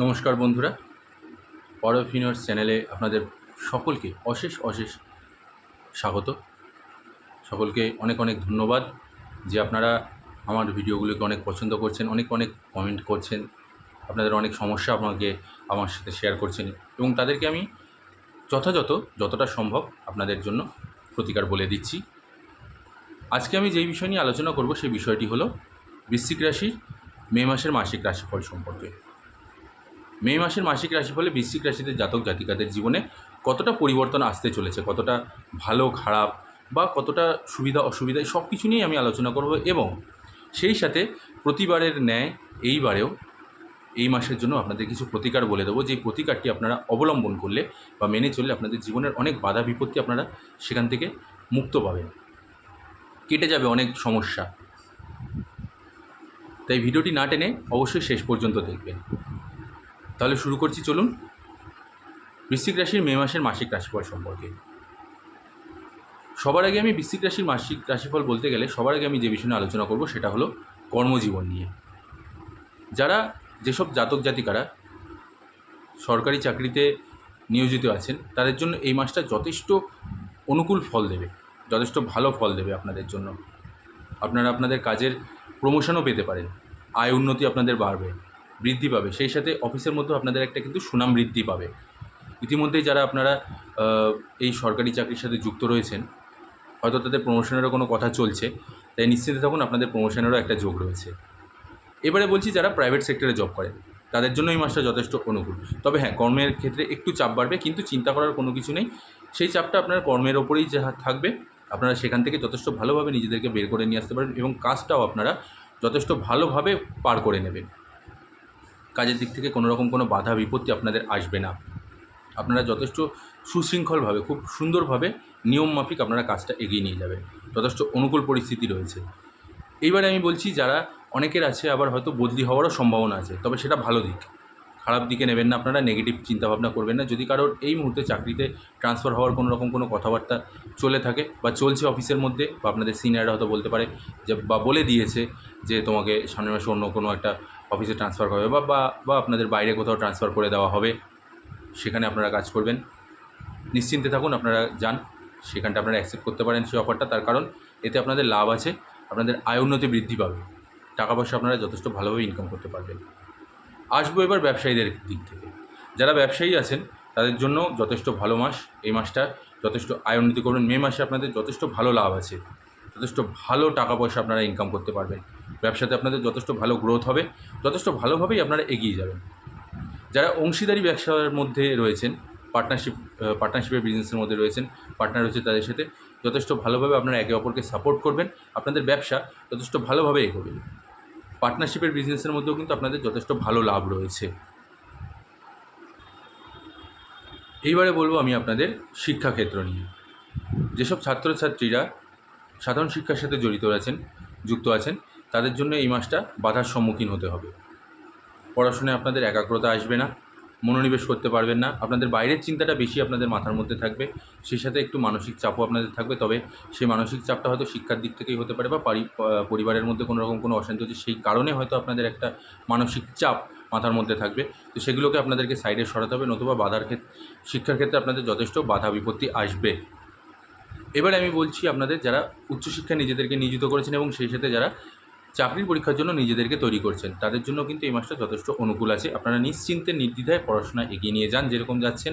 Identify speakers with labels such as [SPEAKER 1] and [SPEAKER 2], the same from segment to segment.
[SPEAKER 1] নমস্কার বন্ধুরা, পরফিনার্স চ্যানেলে আপনাদের সকলকে অশেষ অশেষ স্বাগত। সকলকে অনেক অনেক ধন্যবাদ যে আপনারা আমার ভিডিওগুলোকে অনেক পছন্দ করছেন, অনেক অনেক কমেন্ট করছেন, আপনাদের অনেক সমস্যা আমাকে আমার সাথে শেয়ার করছেন এবং তাদেরকে আমি যতটা সম্ভব আপনাদের জন্য প্রতিকার বলে দিচ্ছি। আজকে আমি যেই বিষয় নিয়ে আলোচনা করব সেই বিষয়টি হলো বৃশ্চিক রাশির মে মাসের মাসিক রাশিফল সম্পর্কে। মে মাসের মাসিক রাশিফলে বৃশ্চিক রাশিতে জাতক জাতিকাদের জীবনে কতটা পরিবর্তন আসতে চলেছে, কতটা ভালো খারাপ বা কতটা সুবিধা অসুবিধা, সব কিছু নিয়েই আমি আলোচনা করব এবং সেই সাথে প্রতিবারের ন্যায় এইবারেও এই মাসের জন্য আপনাদের কিছু প্রতিকার বলে দেবো, যেই প্রতিকারটি আপনারা অবলম্বন করলে বা মেনে চললে আপনাদের জীবনের অনেক বাধা বিপত্তি আপনারা সেখান থেকে মুক্ত পাবেন, কেটে যাবে অনেক সমস্যা। তাই ভিডিওটি না টেনে অবশ্যই শেষ পর্যন্ত দেখবেন। তাহলে শুরু করছি, চলুন। বৃশ্চিক রাশির মে মাসের মাসিক রাশিফল সম্পর্কে সবার আগে আমি বৃশ্চিক রাশির মাসিক রাশিফল বলতে গেলে সবার আগে আমি যে বিষয় নিয়ে আলোচনা করব সেটা হলো কর্মজীবন নিয়ে। যেসব জাতক জাতিকারা সরকারি চাকরিতে নিয়োজিত আছেন তাদের জন্য এই মাসটা যথেষ্ট অনুকূল ফল দেবে, যথেষ্ট ভালো ফল দেবে আপনাদের জন্য। আপনারা আপনাদের কাজের প্রমোশনও পেতে পারেন, আয় উন্নতি আপনাদের বাড়বে, বৃদ্ধি পাবে, সেই সাথে অফিসের মধ্যেও আপনাদের একটা কিন্তু সুনাম বৃদ্ধি পাবে। ইতিমধ্যেই যারা আপনারা এই সরকারি চাকরির সাথে যুক্ত রয়েছেন, হয়তো তাদের প্রমোশনেরও কোনো কথা চলছে, তাই নিশ্চিত থাকুন আপনাদের প্রমোশনেরও একটা যোগ রয়েছে। এবারে বলছি যারা প্রাইভেট সেক্টরে জব করেন তাদের জন্য এই মাসটা যথেষ্ট অনুকূল। তবে হ্যাঁ, কর্মের ক্ষেত্রে একটু চাপ বাড়বে, কিন্তু চিন্তা করার কোনো কিছু নেই। সেই চাপটা আপনার কর্মের ওপরেই যা থাকবে, আপনারা সেখান থেকে যথেষ্ট ভালোভাবে নিজেদেরকে বের করে নিয়ে আসতে পারেন এবং কাজটাও আপনারা যথেষ্ট ভালোভাবে পার করে নেবেন। কাজের দিক থেকে কোনো রকম কোনো বাধা বিপত্তি আপনাদের আসবে না। আপনারা যথেষ্ট সুশৃঙ্খলভাবে, খুব সুন্দরভাবে, নিয়মমাফিক আপনারা কাজটা এগিয়ে নিয়ে যাবেন। যথেষ্ট অনুকূল পরিস্থিতি রয়েছে। এইবারে আমি বলছি, যারা অনেকের আছে আবার হয়তো বদলি হওয়ারও সম্ভাবনা আছে, তবে সেটা ভালো দিক, খারাপ দিকে নেবেন না আপনারা, নেগেটিভ চিন্তাভাবনা করবেন না। যদি কারোর এই মুহূর্তে চাকরিতে ট্রান্সফার হওয়ার কোনো রকম কোনো কথাবার্তা চলে থাকে বা চলছে অফিসের মধ্যে, বা আপনাদের সিনিয়ররা হয়তো বলতে পারে যে বা বলে দিয়েছে যে তোমাকে সামনের মাসে অন্য কোনো একটা অফিসে ট্রান্সফার করা হবে বা আপনাদের বাইরে কোথাও ট্রান্সফার করে দেওয়া হবে, সেখানে আপনারা কাজ করবেন, নিশ্চিন্তে থাকুন। আপনারা যান, সেখানটা আপনারা অ্যাকসেপ্ট করতে পারেন সেই অফারটা, তার কারণ এতে আপনাদের লাভ আছে, আপনাদের আয় উন্নতি বৃদ্ধি পাবে, টাকা পয়সা আপনারা যথেষ্ট ভালোভাবে ইনকাম করতে পারবেন। আসবো এবার ব্যবসায়ীদের দিক থেকে। যারা ব্যবসায়ী আছেন তাদের জন্য যথেষ্ট ভালো মাস এই মাসটা, যথেষ্ট আয় উন্নতি করবেন। মে মাসে আপনাদের যথেষ্ট ভালো লাভ আছে, যথেষ্ট ভালো টাকা পয়সা আপনারা ইনকাম করতে পারবেন, ব্যবসাতে আপনাদের যথেষ্ট ভালো গ্রোথ হবে, যথেষ্ট ভালোভাবেই আপনারা এগিয়ে যাবেন। যারা অংশীদারি ব্যবসার মধ্যে রয়েছেন, পার্টনারশিপের বিজনেসের মধ্যে রয়েছেন, পার্টনার রয়েছে, তাদের সাথে যথেষ্ট ভালোভাবে আপনারা একে অপরকে সাপোর্ট করবেন, আপনাদের ব্যবসা যথেষ্ট ভালোভাবে এগোবে। পার্টনারশিপের বিজনেসের মধ্যেও কিন্তু আপনাদের যথেষ্ট ভালো লাভ রয়েছে। এইবারে বলবো আমি আপনাদের শিক্ষাক্ষেত্র নিয়ে। যেসব ছাত্রছাত্রীরা সাধারণ শিক্ষার সাথে যুক্ত আছেন তাদের জন্য এই মাসটা বাধার সম্মুখীন হতে হবে। পড়াশোনায় আপনাদের একাগ্রতা আসবে না, মনোনিবেশ করতে পারবেন না, আপনাদের বাইরের চিন্তাটা বেশি আপনাদের মাথার মধ্যে থাকবে, সেই সাথে একটু মানসিক চাপও আপনাদের থাকবে। তবে সেই মানসিক চাপটা হয়তো শিক্ষার দিক থেকেই হতে পারে, বা পরিবারের মধ্যে কোনো রকম কোনো অশান্তি হচ্ছে, সেই কারণে হয়তো আপনাদের একটা মানসিক চাপ মাথার মধ্যে থাকবে। তো সেগুলোকে আপনাদেরকে সাইডে সরাতে হবে, নতুবা শিক্ষার ক্ষেত্রে আপনাদের যথেষ্ট বাধা বিপত্তি আসবে। এবারে আমি বলছি আপনাদের যারা উচ্চশিক্ষায় নিজেদেরকে নিয়োজিত করেছেন এবং সেই সাথে যারা চাকরির পরীক্ষার জন্য নিজেদেরকে তৈরি করছেন, তাদের জন্য কিন্তু এই মাসটা যথেষ্ট অনুকূল আছে। আপনারা নিশ্চিন্তে নির্দ্বিধায় পড়াশোনা এগিয়ে নিয়ে যান, যেরকম যাচ্ছেন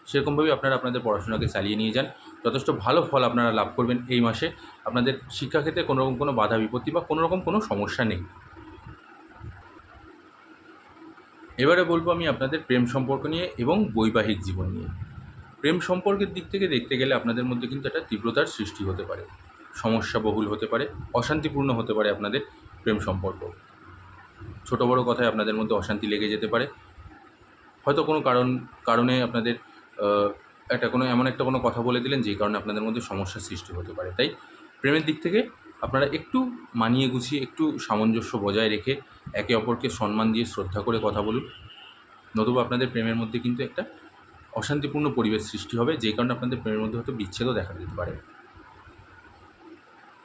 [SPEAKER 1] সেরকমভাবেই আপনারা আপনাদের পড়াশোনাকে চালিয়ে নিয়ে যান। যথেষ্ট ভালো ফল আপনারা লাভ করবেন এই মাসে। আপনাদের শিক্ষাক্ষেত্রে কোনো রকম কোনো বাধা বিপত্তি বা কোনো রকম কোনো সমস্যা নেই। এবারে বলবো আমি আপনাদের প্রেম সম্পর্ক নিয়ে এবং বৈবাহিক জীবন নিয়ে। প্রেম সম্পর্কের দিক থেকে দেখতে গেলে আপনাদের মধ্যে কিন্তু একটা তীব্রতার সৃষ্টি হতে পারে, সমস্যা বহুল হতে পারে, অশান্তিপূর্ণ হতে পারে আপনাদের প্রেম সম্পর্ক। ছোটো বড়ো কথায় আপনাদের মধ্যে অশান্তি লেগে যেতে পারে। হয়তো কোনো কারণে আপনাদের এমন একটা কোনো কথা বলে দিলেন যেই কারণে আপনাদের মধ্যে সমস্যার সৃষ্টি হতে পারে। তাই প্রেমের দিক থেকে আপনারা একটু মানিয়ে গুছিয়ে, একটু সামঞ্জস্য বজায় রেখে একে অপরকে সম্মান দিয়ে শ্রদ্ধা করে কথা বলুন, নতুবা আপনাদের প্রেমের মধ্যে কিন্তু একটা অশান্তিপূর্ণ পরিবেশ সৃষ্টি হবে, যেই কারণে আপনাদের প্রেমের মধ্যে হয়তো বিচ্ছেদও দেখা দিতে পারে।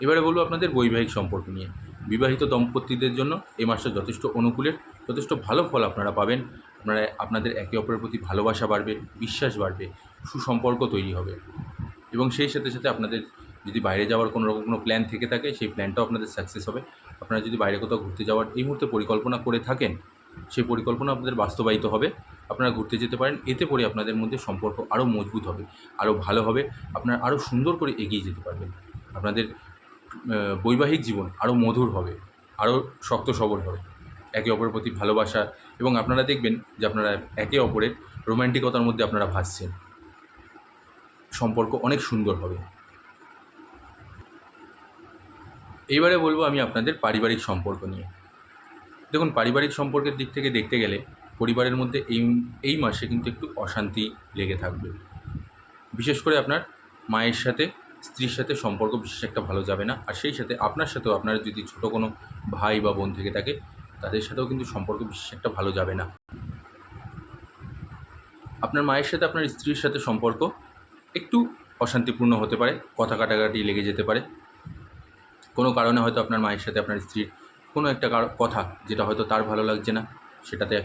[SPEAKER 1] এবারে বলবো আপনাদের বৈবাহিক সম্পর্ক নিয়ে। বিবাহিত দম্পতিদের জন্য এই মাসটা যথেষ্ট অনুকূলের, যথেষ্ট ভালো ফল আপনারা পাবেন। আপনাদের একে অপরের প্রতি ভালোবাসা বাড়বে, বিশ্বাস বাড়বে, সুসম্পর্ক তৈরি হবে। এবং সেই সাথে সাথে আপনাদের যদি বাইরে যাওয়ার কোনো রকম কোনো প্ল্যান থেকে থাকে, সেই প্ল্যানটাও আপনাদের সাকসেস হবে। আপনারা যদি বাইরে কোথাও ঘুরতে যাওয়ার এই মুহূর্তে পরিকল্পনা করে থাকেন, সেই পরিকল্পনা আপনাদের বাস্তবায়িত হবে। আপনারা ঘুরতে যেতে পারেন। এতে করে আপনাদের মধ্যে সম্পর্ক আরও মজবুত হবে, আরও ভালো হবে। আপনারা আরও সুন্দর করে এগিয়ে যেতে পারবেন। আপনাদের বৈবাহিক জীবন আরও মধুর হবে, আরও শক্ত সবল হবে। একে অপরের প্রতি ভালোবাসা, এবং আপনারা দেখবেন যে আপনারা একে অপরের রোম্যান্টিকতার মধ্যে আপনারা ভাসছেন। সম্পর্ক অনেক সুন্দর হবে। এইবারে বলবো আমি আপনাদের পারিবারিক সম্পর্ক নিয়ে। দেখুন, পারিবারিক সম্পর্কের দিক থেকে দেখতে গেলে পরিবারের মধ্যে এই মাসে কিন্তু একটু অশান্তি লেগে থাকবে। বিশেষ করে আপনার মায়ের সাথে, স্ত্রীর সাথে সম্পর্ক বিশেষ একটা ভালো যাবে না। আর সেই সাথে আপনার সাথেও, আপনার যদি ছোটো কোনো ভাই বা বোন থেকে থাকে, তাদের সাথেও কিন্তু সম্পর্ক বিশেষ একটা ভালো যাবে না। আপনার মায়ের সাথে আপনার স্ত্রীর সাথে সম্পর্ক একটু অশান্তিপূর্ণ হতে পারে, কথা কাটাকাটি লেগে যেতে পারে। কোনো কারণে হয়তো আপনার মায়ের সাথে আপনার স্ত্রীর কোনো একটা কথা যেটা হয়তো তার ভালো লাগছে না, সেটাতে,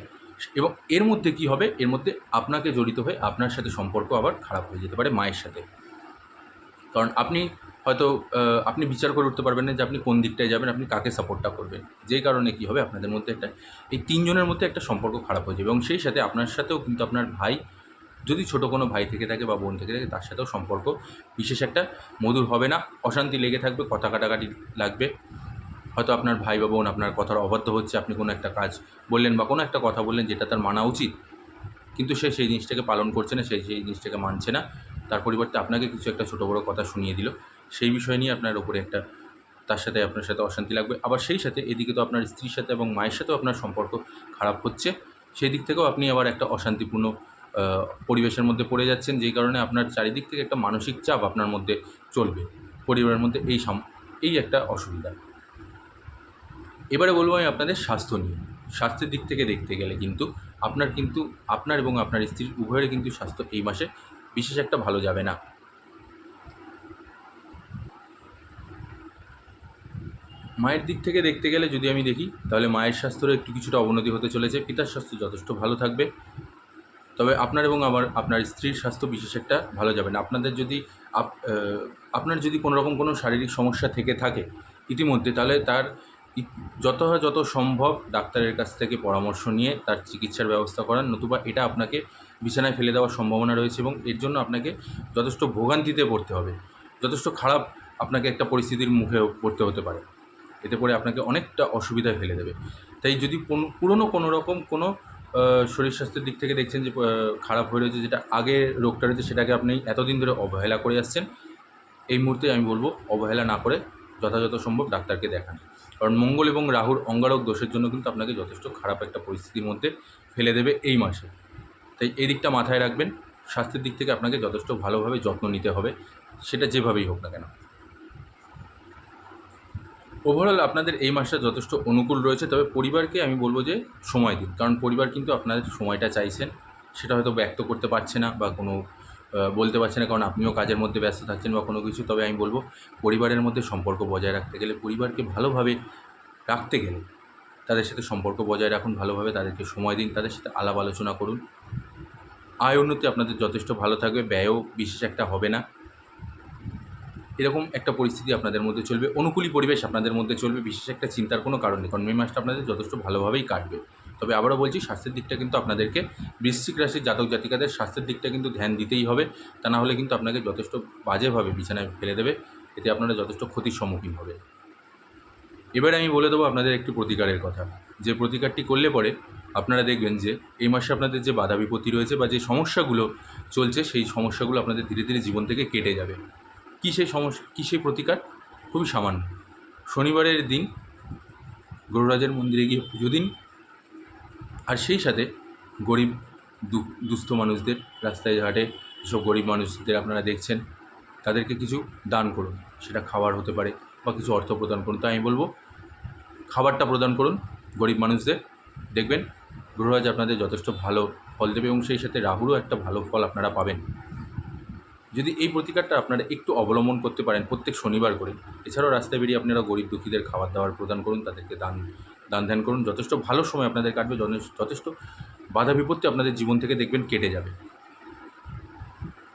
[SPEAKER 1] এবং এর মধ্যে কি হবে, এর মধ্যে আপনাকে জড়িত হয়ে আপনার সাথে সম্পর্ক আবার খারাপ হয়ে যেতে পারে মায়ের সাথে। কারণ আপনি হয়তো আপনি বিচার করে উঠতে পারবেন না যে আপনি কোন দিকটায় যাবেন, আপনি কাকে সাপোর্টটা করবেন। যেই কারণে কী হবে, আপনাদের মধ্যে এই তিনজনের মধ্যে একটা সম্পর্ক খারাপ হয়ে যাবে। এবং সেই সাথে আপনার সাথেও কিন্তু আপনার ভাই, যদি ছোটো কোনো ভাই থেকে থাকে বা বোন থেকে থাকে, তার সাথেও সম্পর্ক বিশেষ একটা মধুর হবে না। অশান্তি লেগে থাকবে, কথা কাটাকাটি লাগবে। হয়তো আপনার ভাই বা বোন আপনার কথার অবাধ্য হচ্ছে, আপনি কোনো একটা কাজ বললেন বা কোনো একটা কথা বললেন যেটা তার মানা উচিত, কিন্তু সে সেই জিনিসটাকে পালন করছে না, সেই জিনিসটাকে মানছে না। তার পরিবর্তে আপনাকে কিছু একটা ছোটো বড়ো কথা শুনিয়ে দিল, সেই বিষয় নিয়ে আপনার উপরে তার সাথে আপনার সাথে অশান্তি লাগবে। আবার সেই সাথে এদিকে তো আপনার স্ত্রীর সাথে এবং মায়ের সাথেও আপনার সম্পর্ক খারাপ হচ্ছে, সেই দিক থেকেও আপনি আবার একটা অশান্তিপূর্ণ পরিবেশের মধ্যে পড়ে যাচ্ছেন, যেই কারণে আপনার চারিদিক থেকে একটা মানসিক চাপ আপনার মধ্যে চলবে। পরিবারের মধ্যে এই একটা অসুবিধা। এবারে বলবো আমি আপনাদের স্বাস্থ্য নিয়ে। স্বাস্থ্যের দিক থেকে দেখতে গেলে কিন্তু আপনার এবং আপনার স্ত্রীর উভয়ের কিন্তু স্বাস্থ্য এই মাসে বিশেষ একটা ভালো যাবে না। মায়ের দিক থেকে দেখতে গেলে যদি আমি দেখি, তাহলে মায়ের স্বাস্থ্যেরও একটু কিছুটা অবনতি হতে চলেছে। পিতার স্বাস্থ্য যথেষ্ট ভালো থাকবে, তবে আপনার এবং আপনার স্ত্রীর স্বাস্থ্য বিশেষ একটা ভালো যাবে না। আপনার যদি কোনো রকম কোনো শারীরিক সমস্যা থেকে থাকে ইতিমধ্যে, তাহলে তার যত সম্ভব ডাক্তারের কাছ থেকে পরামর্শ নিয়ে তার চিকিৎসার ব্যবস্থা করান, নতুবা এটা আপনাকে বিছানায় ফেলে দেওয়ার সম্ভাবনা রয়েছে, এবং এর জন্য আপনাকে যথেষ্ট ভোগান্তিতে পড়তে হবে। যথেষ্ট খারাপ আপনাকে একটা পরিস্থিতির মুখে পড়তে হতে পারে। এতে করে আপনাকে অনেকটা অসুবিধায় ফেলে দেবে। তাই যদি পুরনো কোনো রকম কোনো শরীর স্বাস্থ্যের দিক থেকে দেখছেন যে খারাপ হয়ে রয়েছে, যেটা আগের রোগটা রয়েছে, সেটাকে আপনি এতদিন ধরে অবহেলা করে আসছেন, এই মুহূর্তে আমি বলবো অবহেলা না করে যথাযথ সম্ভব ডাক্তারকে দেখান। কারণ মঙ্গল এবং রাহুর অঙ্গারক দোষের জন্য কিন্তু আপনাকে যথেষ্ট খারাপ একটা পরিস্থিতির মধ্যে ফেলে দেবে এই মাসে। তাই এই দিকটা মাথায় রাখবেন। স্বাস্থ্যের দিক থেকে আপনাকে যথেষ্ট ভালোভাবে যত্ন নিতে হবে, সেটা যেভাবেই হোক না কেন। ওভারঅল আপনাদের এই মাসটা যথেষ্ট অনুকূল রয়েছে, তবে পরিবারকে আমি বলবো যে সময় দিন। কারণ পরিবার কিন্তু আপনাদের সময়টা চাইছেন, সেটা হয়তো ব্যক্ত করতে পারছে না বা কোনো বলতে পারছে না, কারণ আপনিও কাজের মধ্যে ব্যস্ত থাকছেন বা কোনো কিছু। তবে আমি বলবো পরিবারের মধ্যে সম্পর্ক বজায় রাখতে গেলে, পরিবারকে ভালোভাবে রাখতে গেলে তাদের সাথে সম্পর্ক বজায় রাখুন, ভালোভাবে তাদেরকে সময় দিন, তাদের সাথে আলাপ আলোচনা করুন। আয় উন্নতি আপনাদের যথেষ্ট ভালো থাকবে, ব্যয়ও বিশেষ একটা হবে না। এরকম একটা পরিস্থিতি আপনাদের মধ্যে চলবে, অনুকূলী পরিবেশ আপনাদের মধ্যে চলবে, বিশেষ একটা চিন্তার কোনো কারণ নেই। কারণ মে মাসটা আপনাদের যথেষ্ট ভালোভাবেই কাটবে। তবে আবারও বলছি, স্বাস্থ্যের দিকটা কিন্তু আপনাদেরকে, বৃশ্চিক রাশির জাতক জাতিকাদের স্বাস্থ্যের দিকটা কিন্তু ধ্যান দিতেই হবে। তা না হলে কিন্তু আপনাকে যথেষ্ট বাজেভাবে বিছানায় ফেলে দেবে, এতে আপনারা যথেষ্ট ক্ষতির সম্মুখীন হবে। এবারে আমি বলে দেবো আপনাদের একটি প্রতিকারের কথা, যে প্রতিকারটি করলে পরে আপনারা দেখবেন যে এই মাসে আপনাদের যে বাধা বিপত্তি রয়েছে বা যে সমস্যাগুলো চলছে, সেই সমস্যাগুলো আপনাদের ধীরে ধীরে জীবন থেকে কেটে যাবে। কী সেই প্রতিকার? খুবই সামান্য। শনিবারের দিন গরুরাজের মন্দিরে গিয়ে পুজো দিন, আর সেই সাথে গরিব দুস্থ মানুষদের, রাস্তায় ঘাটে যেসব গরিব মানুষদের আপনারা দেখছেন, তাদেরকে কিছু দান করুন। সেটা খাবার হতে পারে বা কিছু অর্থ প্রদান করুন। তো আমি বলবো খাবারটা প্রদান করুন গরিব মানুষদের, দেখবেন গ্রহরাজ আপনাদের যথেষ্ট ভালো ফল দেবে, এবং সেই সাথে রাহুরও একটা ভালো ফল আপনারা পাবেন। যদি এই প্রতিকারটা আপনারা একটু অবলম্বন করতে পারেন প্রত্যেক শনিবার করে, এছাড়াও রাস্তায় বেরিয়ে আপনারা গরিব দুঃখীদের খাবার দাবার প্রদান করুন, তাদেরকে দান ধ্যান করুন, যথেষ্ট ভালো সময় আপনাদের কাটবে, যথেষ্ট বাধা বিপত্তি আপনাদের জীবন থেকে দেখবেন কেটে যাবে।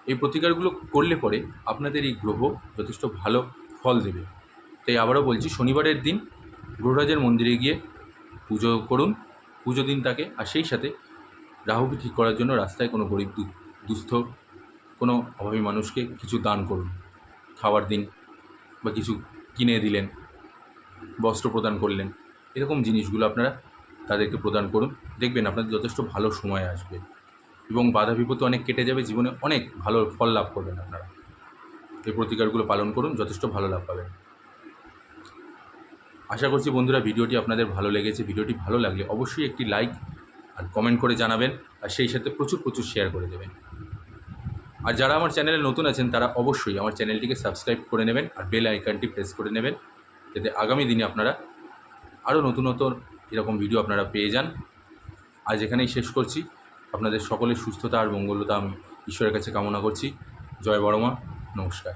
[SPEAKER 1] এই প্রতিকারগুলো করলে পরে আপনাদের এই গ্রহ যথেষ্ট ভালো ফল দেবে। তাই আবারও বলছি, শনিবারের দিন গ্রহরাজের মন্দিরে গিয়ে পুজো করুন, পুজো দিন তাকে। আর সেই সাথে রাহুকে ঠিক করার জন্য রাস্তায় কোনো গরিব দুস্থ কোনো অভাবী মানুষকে কিছু দান করুন। খাবার দিন বা কিছু কিনে দিলেন, বস্ত্র প্রদান করলেন, এরকম জিনিসগুলো আপনারা তাদেরকে প্রদান করুন। দেখবেন আপনাদের যথেষ্ট ভালো সময় আসবে এবং বাধা বিপত্তি অনেক কেটে যাবে, জীবনে অনেক ভালো ফল লাভ করবেন আপনারা। এই প্রতিকারগুলো পালন করুন, যথেষ্ট ভালো লাভ পাবেন। আশা করছি বন্ধুরা ভিডিওটি আপনাদের ভালো লেগেছে। ভিডিওটি ভালো লাগলে অবশ্যই একটি লাইক আর কমেন্ট করে জানাবেন, আর সেই সাথে প্রচুর প্রচুর শেয়ার করে দেবেন। আর যারা আমার চ্যানেলে নতুন আছেন তারা অবশ্যই আমার চ্যানেলটিকে সাবস্ক্রাইব করে নেবেন আর বেল আইকনটি প্রেস করে নেবেন, যাতে আগামী দিনে আপনারা আরও নতুন নতুন এরকম ভিডিও আপনারা পেয়ে যান। আজ এখানেই শেষ করছি। আপনাদের সকলের সুস্থতা আর মঙ্গলতা আমি ঈশ্বরের কাছে কামনা করছি। জয় বড়মা, নমস্কার।